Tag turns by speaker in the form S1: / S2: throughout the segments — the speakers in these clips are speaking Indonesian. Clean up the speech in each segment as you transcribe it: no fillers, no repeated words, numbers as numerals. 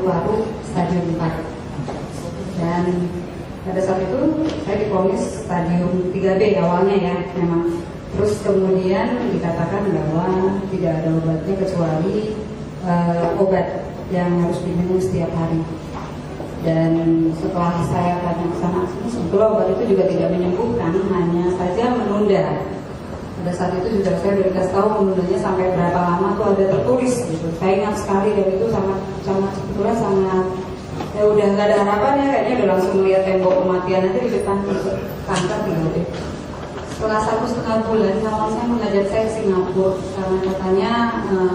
S1: paru stadium 4. Dan pada saat itu saya divonis stadium 3B awalnya ya memang. Terus kemudian dikatakan bahwa tidak ada obatnya kecuali obat yang harus diminum setiap hari. Dan setelah saya tanya ke sana sebetulnya obat itu juga tidak menyembuhkan, hanya saja menunda. Pada saat itu juga saya dikasih tahu menundanya sampai berapa lama tuh ada tertulis gitu. Saya ingat sekali dan itu sangat sebetulnya sangat ya udah nggak ada harapan ya, kayaknya udah langsung melihat tembok kematian aja di depan kantor gitu. Setelah 1,5 bulan kawan saya mengajak saya ke Singapura karena katanya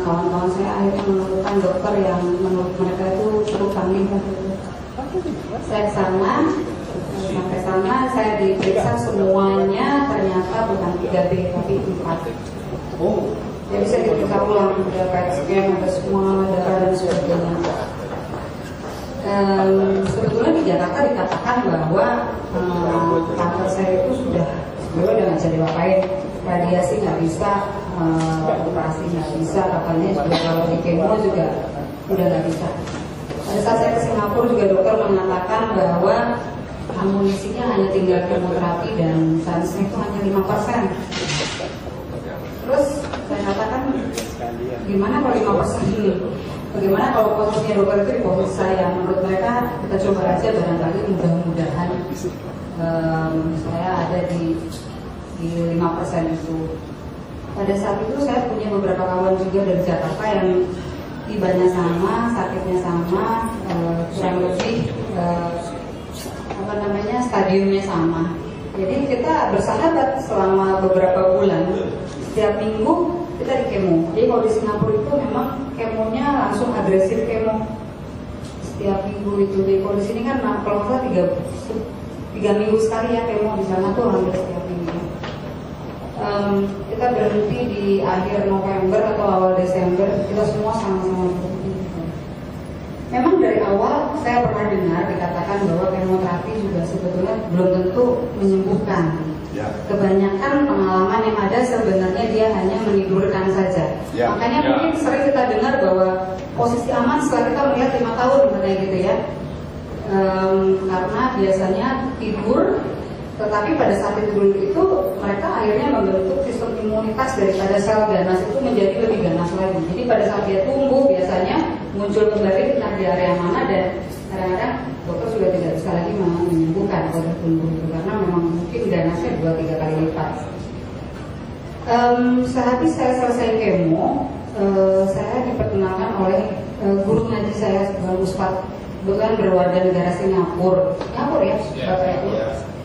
S1: kawan-kawan saya akhirnya menemukan dokter yang menurut mereka itu cukup canggih. Saya ke sana, sampai sana saya diperiksa semuanya, ternyata bukan 3B tapi 4. Jadi saya diperiksa ulang, ada PET scan, ada semua data dan sebagainya. Sebetulnya di Jakarta dikatakan bahwa kanker saya itu sudah nggak bisa diapain, radiasi nggak bisa, operasi nggak bisa, katanya juga kalau di kemo juga udah nggak bisa. Pada saat saya ke Singapura juga dokter mengatakan bahwa amunisinya hanya tinggal kemoterapi dan sansnya itu hanya 5%. Terus saya katakan gimana kalau 5% ini? Bagaimana kalau posisinya dokter itu di posisi saya? Menurut mereka kita coba aja, barangkali mudah-mudahan saya ada di 5% itu. Pada saat itu saya punya beberapa kawan juga dari Jakarta yang tibanya sama, sakitnya sama, kurang lebih stadiumnya sama. Jadi kita bersahabat selama beberapa bulan. Setiap minggu kita di kemo. Jadi kalau di Singapura itu memang kemonya langsung agresif kemo. Setiap minggu itu. Jadi kalau di sini kan kalau kita 3 minggu sekali ya kemo, di sana tuh hampir setiap minggu. Kita berhenti di akhir November atau awal Desember, kita semua sama-sama berhenti. Memang dari awal saya pernah dengar dikatakan bahwa kemoterapi juga sebetulnya belum tentu menyembuhkan. Kebanyakan pengalaman yang ada sebenarnya dia hanya menidurkan saja. Makanya mungkin sering kita dengar bahwa posisi aman setelah kita melihat 5 tahun katanya gitu ya. Karena biasanya tidur, tetapi pada saat tidur itu mereka akhirnya membentuk sistem imunitas daripada sel ganas itu menjadi lebih ganas lagi. Jadi pada saat dia tumbuh biasanya muncul kembali entah di area mana, dan kadang-kadang dokter sudah tidak bisa lagi menyembuhkan kalau tumbuh itu karena memang mungkin ganasnya 2-3 kali lipat. Sehabis saya selesai kemo, saya diperkenalkan oleh guru ngaji saya Bang Ustadz, bukan berwarga negara Singapura ya, Bapak Ibu.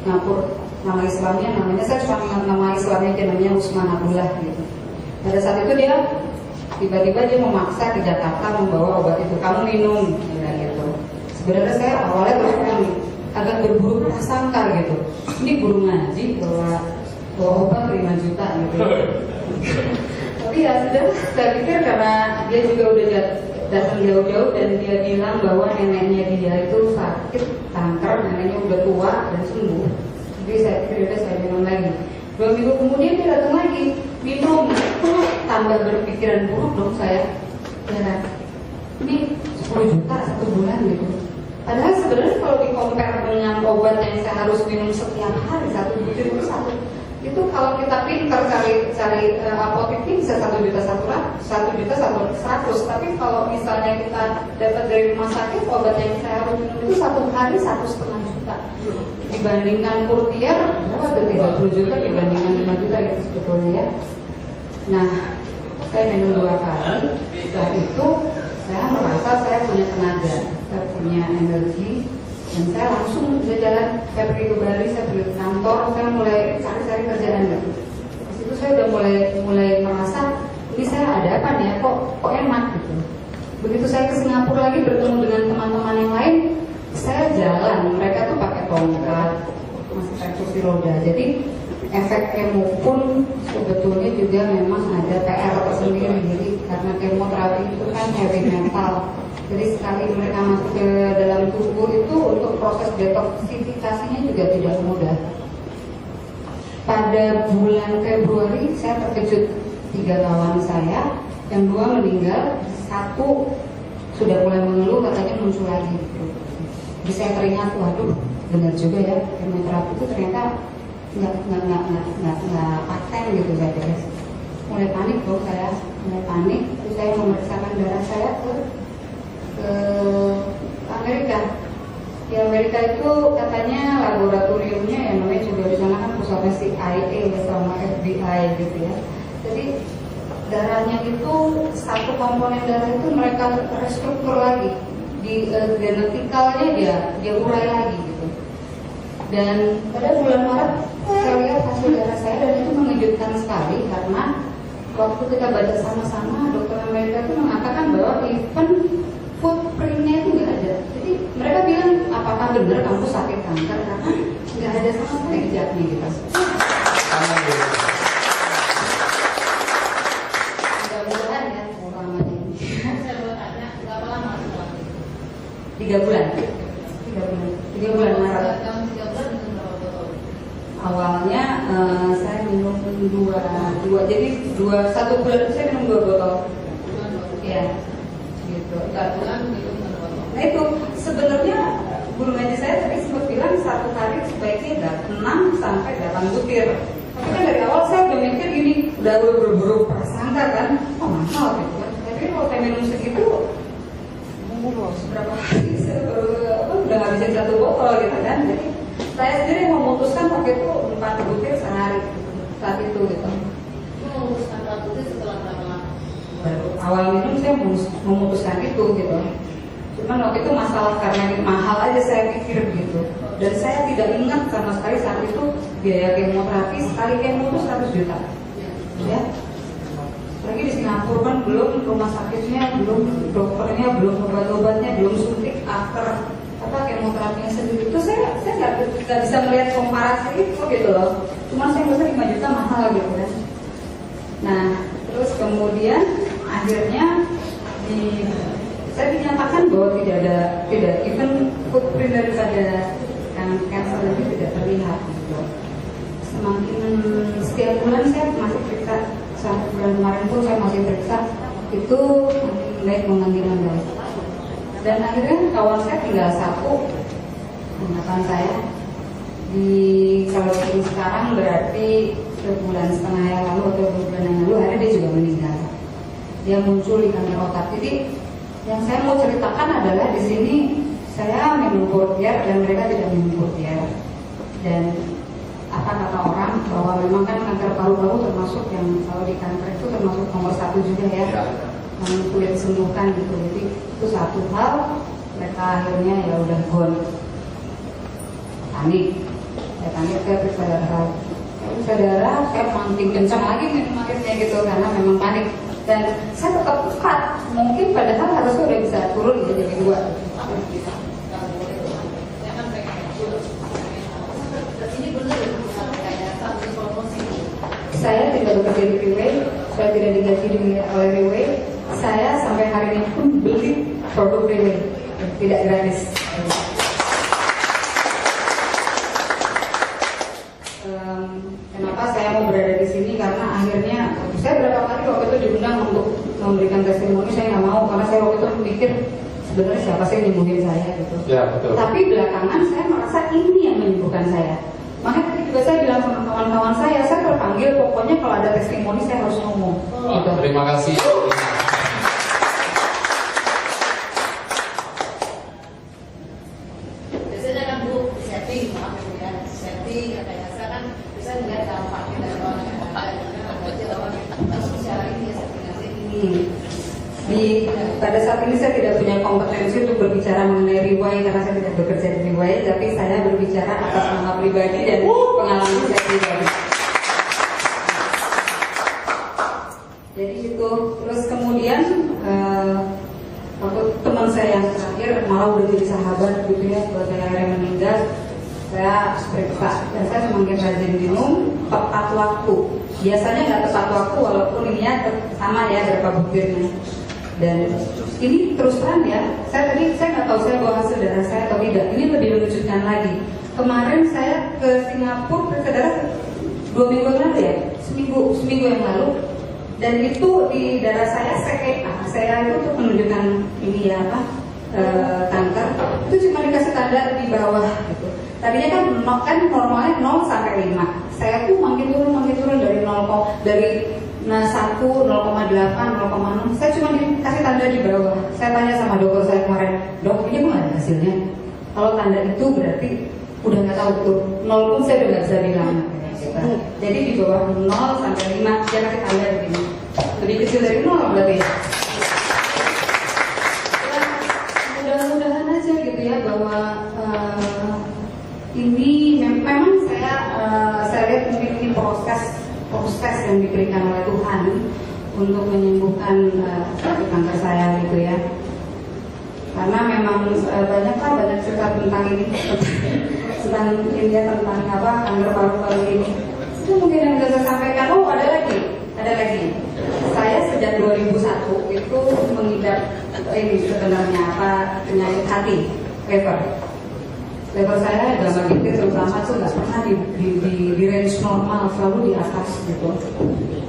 S1: Singapura, nama Islamnya namanya, saya cuma ingat nama Islamnya aja, namanya Usman Abdullah gitu. Pada saat itu dia tiba-tiba dia memaksa ke Jakarta membawa obat itu, kamu minum gitu. Sebenarnya saya awalnya terus terang agak berburu prasangka gitu, ini guru ngaji bawa obat 5 juta gitu. Tapi ya sudah, saya pikir karena dia juga udah datang jauh-jauh dan dia bilang bahwa neneknya dia itu sakit kanker, neneknya udah tua dan sembuh. Jadi saya pikir udah saya minum lagi. 2 minggu kemudian dia datang lagi minum, tambah berpikiran buruk dong saya. Ya, ini 10 juta 1 bulan gitu. Padahal sebenarnya kalau di-compare dengan obat yang saya harus minum setiap hari 1 butir itu kalau kita pinter cari apotek bisa 1 juta 100. Tapi kalau misalnya kita dapat dari rumah sakit obat yang saya harus minum itu 1 hari 1,5 juta. Dibandingkan Kurtier ada 30 juta dibandingkan 5 juta gitu sebetulnya ya. Nah, saya minum 2 kali. Setelah itu saya merasa saya punya tenaga, saya punya energi, dan saya langsung bisa jalan. Saya pergi ke Bali, saya pergi ke kantor, saya mulai cari-cari kerjaan gitu. Di situ saya udah mulai merasa ini saya ada apa nih ya, kok enak gitu. Begitu saya ke Singapura lagi bertemu dengan teman-teman yang lain, saya jalan, mereka tuh pakai tongkat, masih pakai kursi roda. Jadi efek kemo pun sebetulnya juga memang ada PR tersendiri. Jadi karena kemoterapi itu kan heavy metal. Jadi sekali mereka masuk ke dalam tubuh itu untuk proses detoksifikasinya juga tidak mudah. Pada bulan Februari saya terkejut, 3 kawan saya, yang 2 meninggal, 1 sudah mulai mengeluh, katanya muncul lagi gitu. Jadi saya teringat, waduh benar juga ya, kemoterapi itu ternyata nggak paten gitu saya guys. Mulai panik dong saya, terus saya memeriksakan darah saya ke Amerika. Di Amerika itu katanya laboratoriumnya yang namanya juga di sana kan pusatnya CIA bersama FBI gitu ya. Jadi darahnya itu satu komponen darah itu mereka restruktur lagi, di genetikalnya dia urai lagi gitu. Dan pada bulan Maret saya lihat hasil darah saya dan itu mengejutkan sekali karena waktu kita baca sama-sama dokter Amerika itu mengatakan bahwa even footprintnya itu nggak ada. Jadi mereka bilang apakah benar kamu sakit kanker karena nggak ada sama sekali gejalanya gitu. Mudah-mudahan ya ulamanya. Saya mau tanya berapa lama setelah itu? 3 bulan. 3 bulan Maret. Awalnya saya minum 2, jadi 1 bulan itu saya minum 2 botol. Ya, gitu. 4 bulan minum 1 botol. Nah itu sebenarnya guru ngaji saya tadi sempat bilang 1 hari sebaiknya 6 sampai 8 butir. Tapi kan dari awal saya udah mikir gini, udah buru-buru prasangka kan, oh mahal gitu kan. Tapi kalau saya minum segitu, berapa hari udah ngabisin 1 botol gitu kan. Jadi saya sendiri memutuskan waktu itu 4 butir sehari saat itu gitu. Memutuskan 4 butir setelah berapa lama? Baru awal minum saya memutuskan itu gitu. Cuman waktu itu masalah karena mahal aja saya pikir gitu. Dan saya tidak ingat sama sekali saat itu biaya kemoterapi sekali kemo itu 100 juta. Ya. Lagi di Singapura kan belum rumah sakitnya, belum dokternya, belum obat-obatnya, belum suntik after kemoterapinya sendiri. Itu saya nggak bisa melihat komparasi itu gitu loh. Cuma saya merasa 5 juta mahal gitu kan. Nah terus kemudian akhirnya saya dinyatakan bahwa tidak even footprint daripada kanker itu tidak terlihat gitu. Semakin setiap bulan saya masih periksa, sampai bulan kemarin pun saya masih periksa, itu makin baik. Dan akhirnya kawan saya tinggal 1 angkatan saya kalau ini sekarang berarti 1,5 bulan yang lalu atau 2 bulan yang lalu akhirnya dia juga meninggal. Dia muncul di kanker otak. Jadi yang saya mau ceritakan adalah di sini saya minum Courtier dan mereka tidak minum Courtier. Dan apa kata orang bahwa memang kan kanker paru-paru termasuk yang kalau di kanker itu termasuk nomor 1 juga ya. Yang sulit disembuhkan gitu. Jadi itu satu hal, mereka akhirnya ya udah gone. Panik. Saya panik, saya periksa darah, saya makin kencang lagi minum airnya gitu karena memang panik. Dan saya tetap kuat, mungkin padahal harusnya udah bisa turun jadi 2. Saya tidak bekerja di Riway, saya tidak digaji oleh Riway. Saya sampai hari ini pun beli produk Riway, tidak gratis. Kenapa saya mau berada di sini? Karena akhirnya saya berapa kali waktu itu diundang untuk memberikan testimoni, saya nggak mau karena saya waktu itu mikir sebenarnya siapa sih yang nyembuhin saya gitu. Ya, betul. Tapi belakangan saya merasa ini yang menyembuhkan saya. Makanya tadi juga saya bilang sama kawan-kawan saya terpanggil pokoknya kalau ada testimoni saya harus ngomong. Gitu.
S2: Terima kasih.
S3: Biasanya kan Bu setting, maaf ya, setting kayak saya kan bisa lihat dampaknya dari orang yang ada secara ini ya
S1: pada saat ini saya tidak punya kompetensi untuk berbicara mengenai Riway karena saya tidak bekerja di Riway, tapi saya berbicara atas nama pribadi dan pengalaman saya pribadi. Jadi itu, terus kemudian waktu teman saya yang terakhir malah udah jadi sahabat gitu ya, kalau saya akhirnya meninggal, saya periksa dan saya semakin rajin minum tepat waktu. Biasanya nggak tepat waktu walaupun ininya sama ya berapa butirnya. Dan ini terus terang ya, saya nggak tahu saya bawa hasil darah saya atau tidak. Ini lebih mengejutkan lagi. Kemarin saya ke Singapura periksa darah 2 minggu yang lalu ya, seminggu yang lalu. Dan itu di darah saya kayak saya itu untuk menunjukkan ini ya apa kanker itu cuma dikasih tanda di bawah gitu. Tadinya kan normalnya 0 sampai 5. Saya tuh makin turun dari 0, dari 1, 0,8, 0,6. Saya cuma dikasih tanda di bawah. Saya tanya sama dokter saya kemarin, dok ini kok ada hasilnya? Kalau tanda itu berarti udah nggak tahu tuh. 0 pun saya udah nggak bisa bilang. Jadi di bawah 0 sampai 5 dia kasih tanda begini. Lebih kecil dari 0 berarti. Mudah-mudahan aja gitu ya bahwa ini memang saya lihat mungkin ini proses yang diberikan oleh Tuhan untuk menyembuhkan sakit kanker saya gitu ya. Karena memang banyak cerita tentang ini tentang kanker paru-paru ini. Itu mungkin yang bisa saya sampaikan. Oh ada lagi. Saya sejak 2001 itu mengidap ini sebenarnya penyakit hati, level saya dalam bagian terutama tuh nggak pernah di range normal, selalu di atas gitu.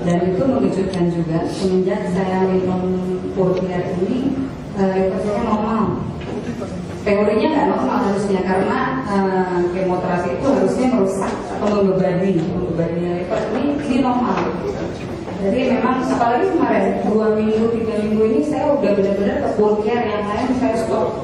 S1: Dan itu mengejutkan juga semenjak saya minum Purtiar ini level saya normal. Teorinya nggak normal harusnya karena kemoterapi itu harusnya merusak atau membebani lever. Ini normal. Jadi memang apalagi kemarin 2 minggu 3 minggu ini saya udah benar-benar ke Purtiar yang lain saya stop.